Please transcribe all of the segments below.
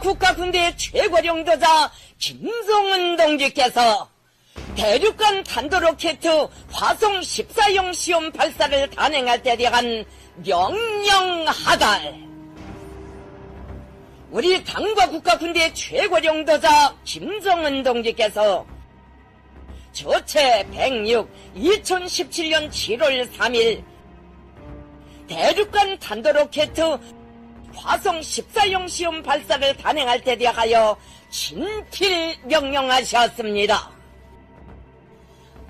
국가군대 최고령도자 김정은 동지께서 대륙간 탄도로켓 화성 14형 시험 발사를 단행할 때 대한 명령하달. 우리 당과 국가군대 최고령도자 김정은 동지께서 저체 106 2017년 7월 3일 대륙간 탄도로켓 화성 14형 시험 발사를 단행할 때 대하여 친필 명령하셨습니다.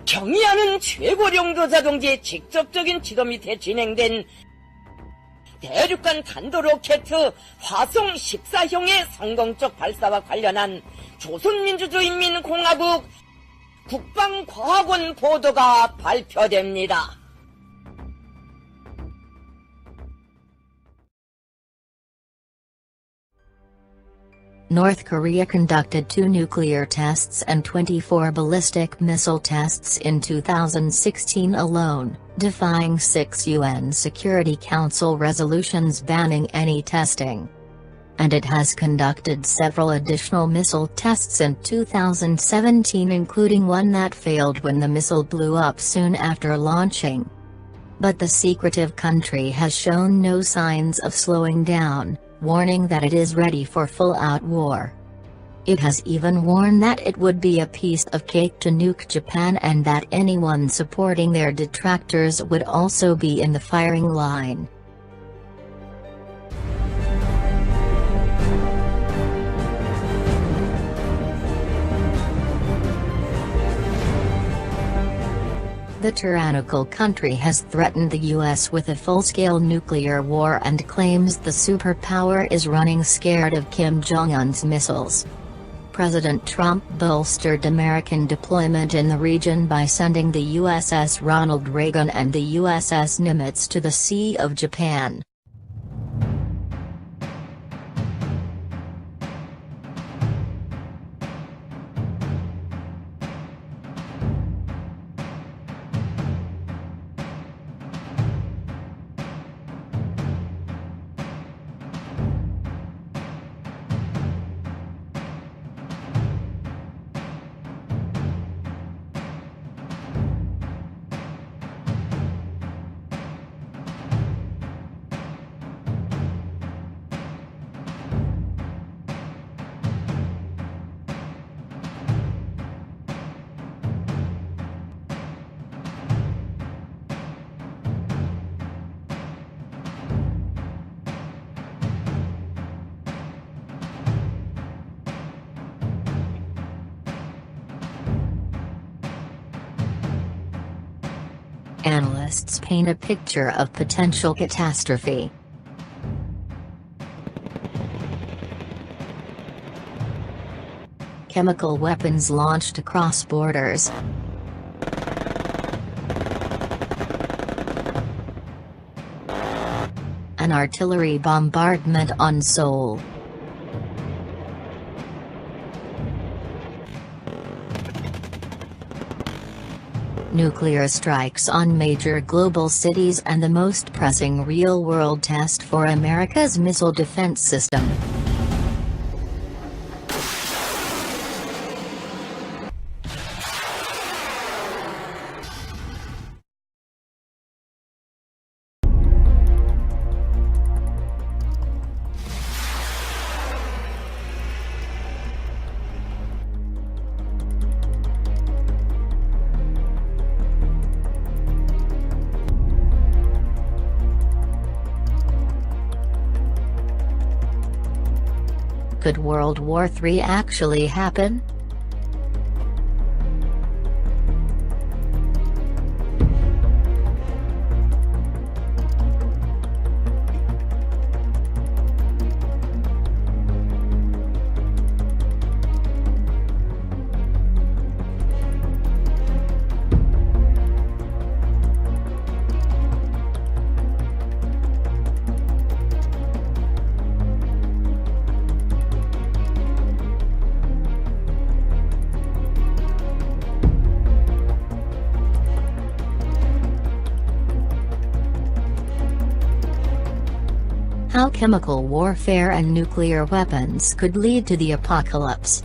경의하는 최고령도자 동지의 직접적인 지도 밑에 진행된 대륙간 탄도로켓 화성 14형의 성공적 발사와 관련한 조선민주주의인민공화국 국방과학원 보도가 발표됩니다. North Korea conducted 2 nuclear tests and 24 ballistic missile tests in 2016 alone, defying 6 UN Security Council resolutions banning any testing. And it has conducted several additional missile tests in 2017, including one that failed when the missile blew up soon after launching. But the secretive country has shown no signs of slowing down, warning that it is ready for full-out war. It has even warned that it would be a piece of cake to nuke Japan and that anyone supporting their detractors would also be in the firing line. The tyrannical country has threatened the US with a full-scale nuclear war and claims the superpower is running scared of Kim Jong-un's missiles. President Trump bolstered American deployment in the region by sending the USS Ronald Reagan and the USS Nimitz to the Sea of Japan. Analysts paint a picture of potential catastrophe. Chemical weapons launched across borders. An artillery bombardment on Seoul. Nuclear strikes on major global cities and the most pressing real-world test for America's missile defense system. Could World War III actually happen? how chemical warfare and nuclear weapons could lead to the apocalypse.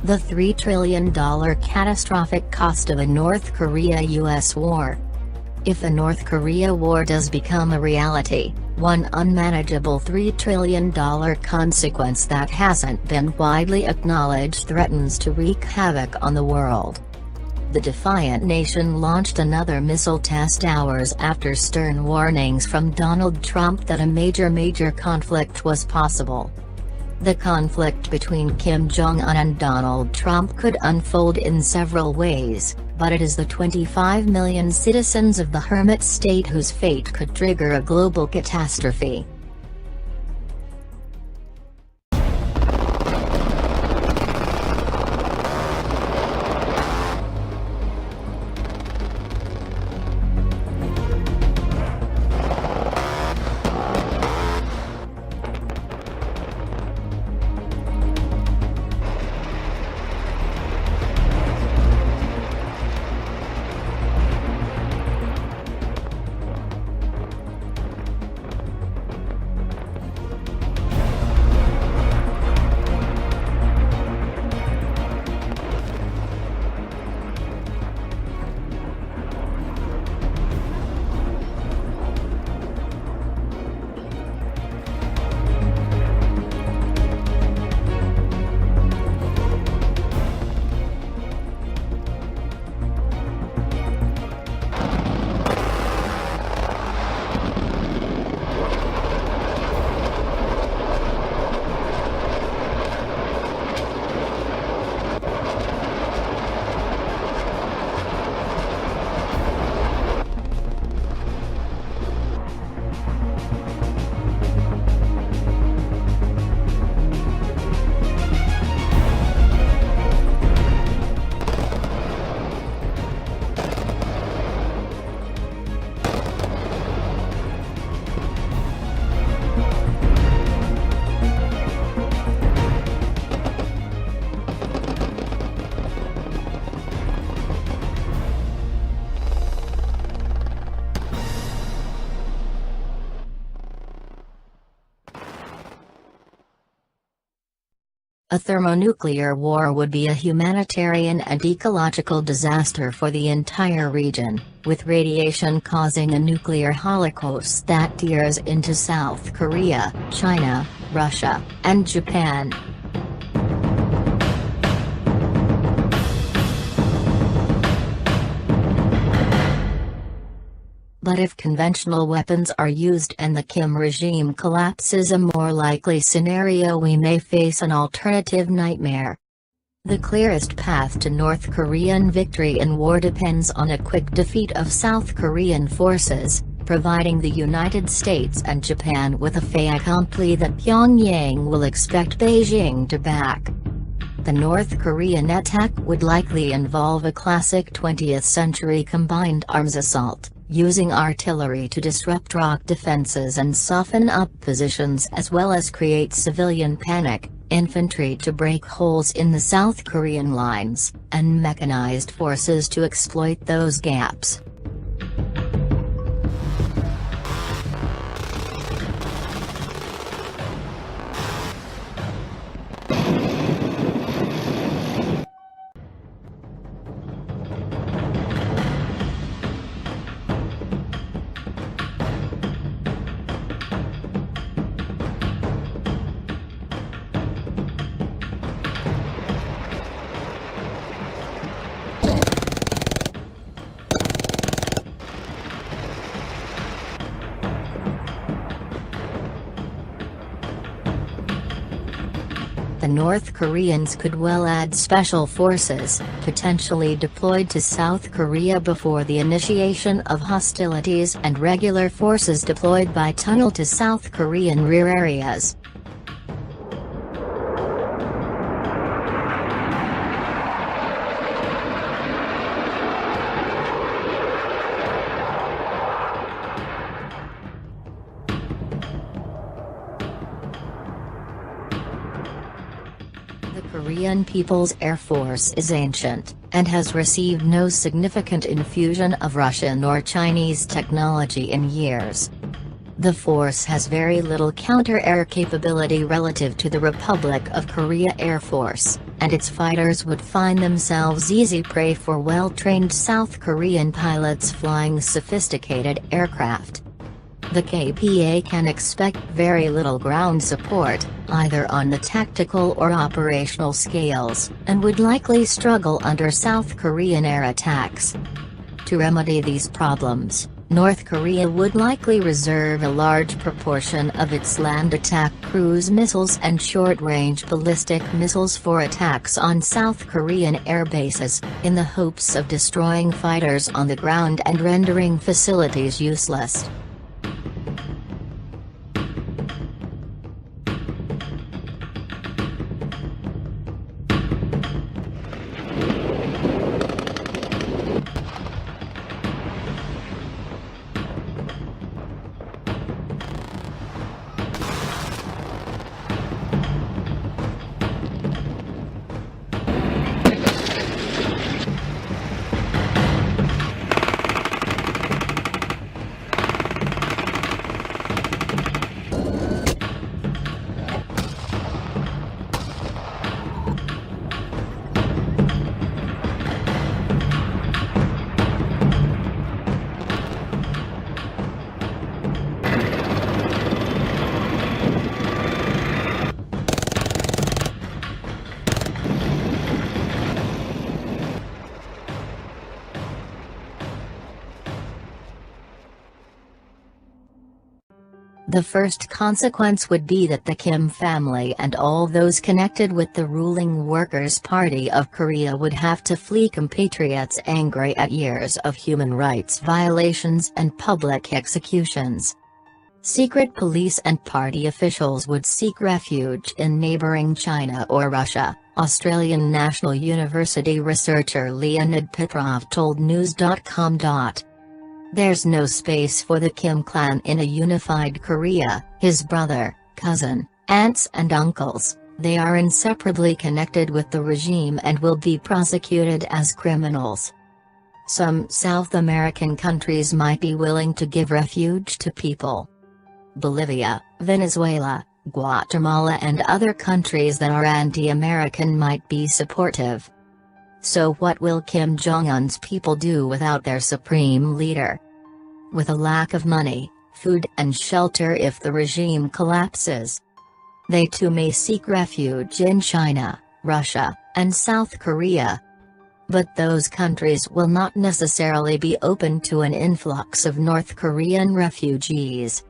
The $3 trillion catastrophic cost of a North Korea-US war. If the North Korea war does become a reality, one unmanageable $3 trillion consequence that hasn't been widely acknowledged threatens to wreak havoc on the world. The defiant nation launched another missile test hours after stern warnings from Donald Trump that a major conflict was possible. The conflict between Kim Jong-un and Donald Trump could unfold in several ways, but it is the 25 million citizens of the hermit state whose fate could trigger a global catastrophe. A thermonuclear war would be a humanitarian and ecological disaster for the entire region, with radiation causing a nuclear holocaust that tears into South Korea, China, Russia, and Japan. But if conventional weapons are used and the Kim regime collapses, a more likely scenario, we may face an alternative nightmare. The clearest path to North Korean victory in war depends on a quick defeat of South Korean forces, providing the United States and Japan with a fait accompli that Pyongyang will expect Beijing to back. The North Korean attack would likely involve a classic 20th-century combined arms assault, using artillery to disrupt rock defenses and soften up positions as well as create civilian panic, infantry to break holes in the South Korean lines, and mechanized forces to exploit those gaps. The North Koreans could well add special forces, potentially deployed to South Korea before the initiation of hostilities, and regular forces deployed by tunnel to South Korean rear areas. The Korean People's Air Force is ancient, and has received no significant infusion of Russian or Chinese technology in years. The force has very little counter-air capability relative to the Republic of Korea Air Force, and its fighters would find themselves easy prey for well-trained South Korean pilots flying sophisticated aircraft. The KPA can expect very little ground support, either on the tactical or operational scales, and would likely struggle under South Korean air attacks. To remedy these problems, North Korea would likely reserve a large proportion of its land attack cruise missiles and short-range ballistic missiles for attacks on South Korean air bases, in the hopes of destroying fighters on the ground and rendering facilities useless. The first consequence would be that the Kim family and all those connected with the ruling Workers' Party of Korea would have to flee, compatriots angry at years of human rights violations and public executions. Secret police and party officials would seek refuge in neighboring China or Russia, Australian National University researcher Leonid Petrov told News.com. There's no space for the Kim clan in a unified Korea, his brother, cousin, aunts and uncles. They are inseparably connected with the regime and will be prosecuted as criminals. Some South American countries might be willing to give refuge to people. Bolivia, Venezuela, Guatemala and other countries that are anti-American might be supportive. So what will Kim Jong-un's people do without their supreme leader? With a lack of money, food and shelter if the regime collapses. They too may seek refuge in China, Russia, and South Korea. But those countries will not necessarily be open to an influx of North Korean refugees.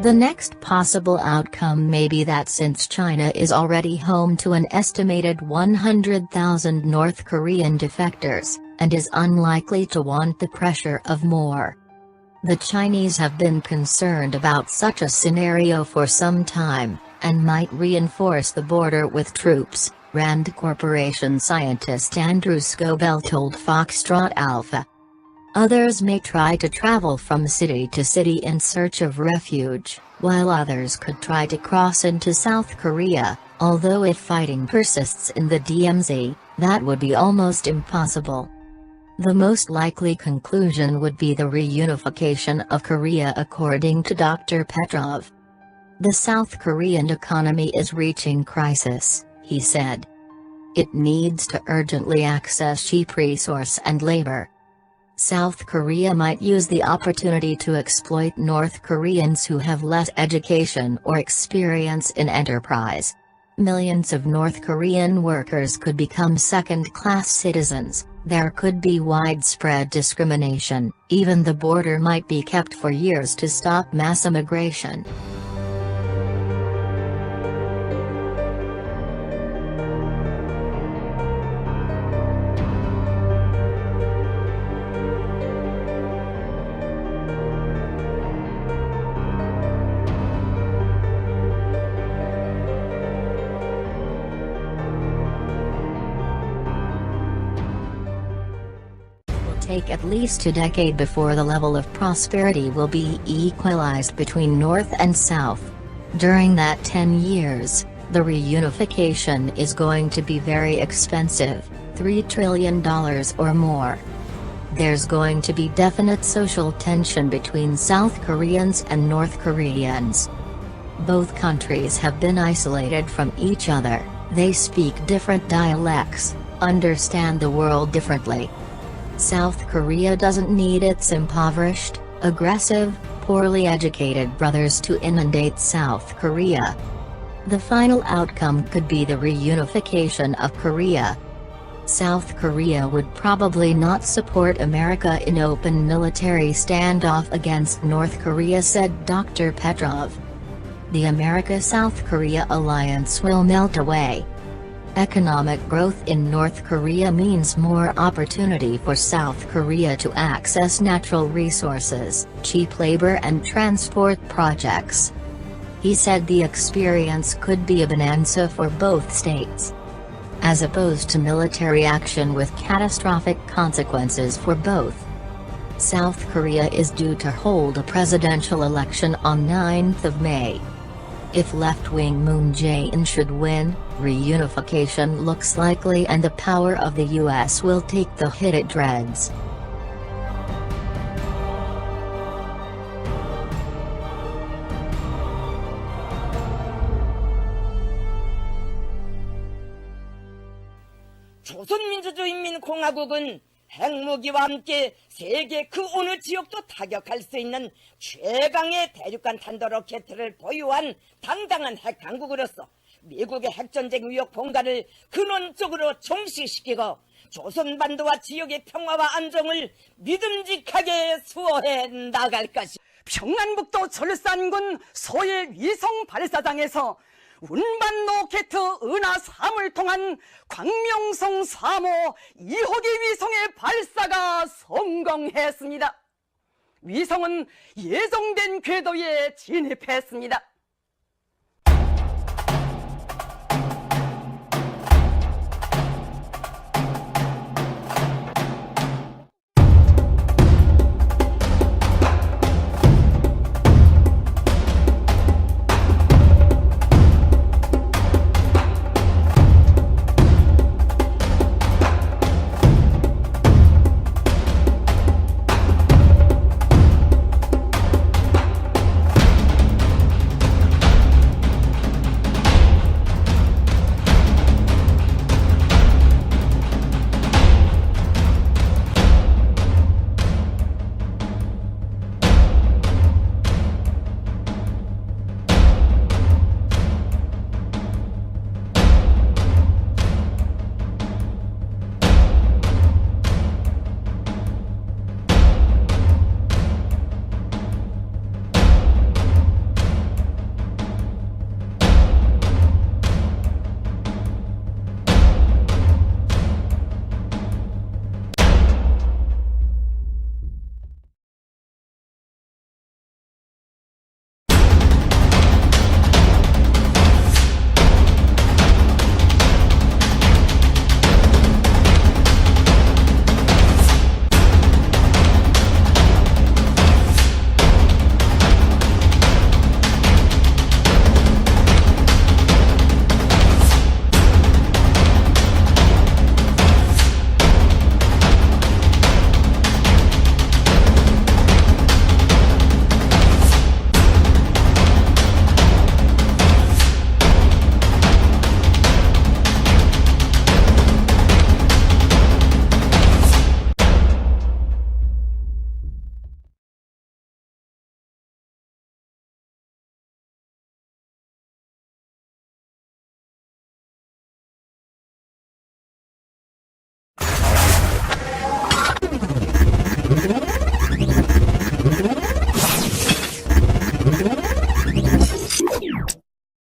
The next possible outcome may be that since China is already home to an estimated 100,000 North Korean defectors, and is unlikely to want the pressure of more. The Chinese have been concerned about such a scenario for some time, and might reinforce the border with troops, Rand Corporation scientist Andrew Scobell told Foxtrot Alpha. Others may try to travel from city to city in search of refuge, while others could try to cross into South Korea, although if fighting persists in the DMZ, that would be almost impossible. The most likely conclusion would be the reunification of Korea, according to Dr. Petrov. The South Korean economy is reaching crisis, he said. It needs to urgently access cheap resource and labor. South Korea might use the opportunity to exploit North Koreans who have less education or experience in enterprise. Millions of North Korean workers could become second-class citizens, there could be widespread discrimination, even the border might be kept for years to stop mass immigration. take at least a decade before the level of prosperity will be equalized between North and South. During that 10 years, the reunification is going to be very expensive, $3 trillion or more. There's going to be definite social tension between South Koreans and North Koreans. Both countries have been isolated from each other, they speak different dialects, understand the world differently. South Korea doesn't need its impoverished, aggressive, poorly educated brothers to inundate South Korea. The final outcome could be the reunification of Korea. South Korea would probably not support America in open military standoff against North Korea, said Dr. Petrov. The America-South Korea alliance will melt away. Economic growth in North Korea means more opportunity for South Korea to access natural resources, cheap labor and transport projects. He said the experience could be a bonanza for both states. As opposed to military action with catastrophic consequences for both. South Korea is due to hold a presidential election on 9th of May. If left-wing Moon Jae-in should win, reunification looks likely and the power of the US will take the hit it dreads. 조선민주주의인민공화국은 핵무기와 함께 세계 그 어느 지역도 타격할 수 있는 최강의 대륙간 탄도로켓을 보유한 당당한 핵강국으로서 미국의 핵전쟁 위협 봉가를 근원적으로 종식시키고 조선반도와 지역의 평화와 안정을 믿음직하게 수호해 나갈 것입니다. 평안북도 철산군 소일 위성 발사장에서 운반 로켓 은하 3을 통한 광명성 3호 2호기 위성의 발사가 성공했습니다. 위성은 예정된 궤도에 진입했습니다.